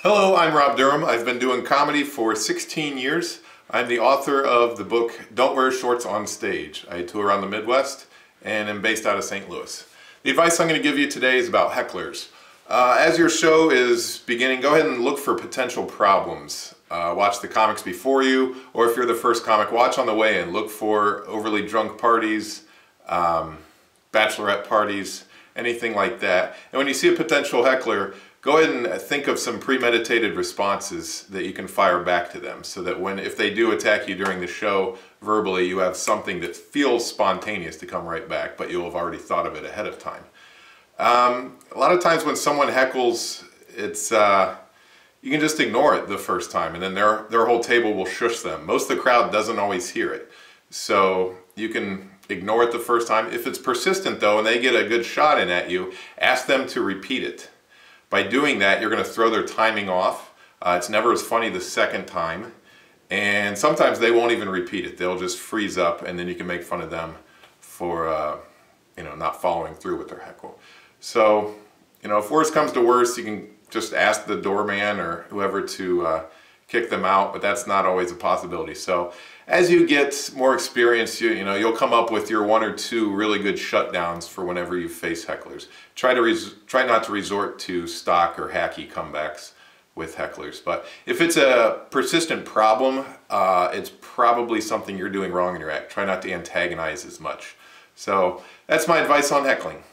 Hello, I'm Rob Durham. I've been doing comedy for 16 years. I'm the author of the book Don't Wear Shorts on Stage. I tour around the Midwest and am based out of St. Louis. The advice I'm going to give you today is about hecklers. As your show is beginning, go ahead and look for potential problems. Watch the comics before you, or if you're the first comic, watch on the way and look for overly drunk parties, bachelorette parties, anything like that. And when you see a potential heckler, go ahead and think of some premeditated responses that you can fire back to them, so that if they do attack you during the show verbally, you have something that feels spontaneous to come right back, but you'll have already thought of it ahead of time. A lot of times when someone heckles, you can just ignore it the first time, and then their whole table will shush them. Most of the crowd doesn't always hear it, so you can ignore it the first time. If it's persistent though, and they get a good shot in at you, ask them to repeat it. By doing that, you're going to throw their timing off. It's never as funny the second time, and sometimes they won't even repeat it. They'll just freeze up, and then you can make fun of them for not following through with their heckle. So, if worse comes to worse, you can just ask the doorman or whoever to kick them out, but that's not always a possibility. So as you get more experience, you'll come up with your one or two really good shutdowns for whenever you face hecklers. Try not to resort to stock or hacky comebacks with hecklers. But if it's a persistent problem, it's probably something you're doing wrong in your act. Try not to antagonize as much. So that's my advice on heckling.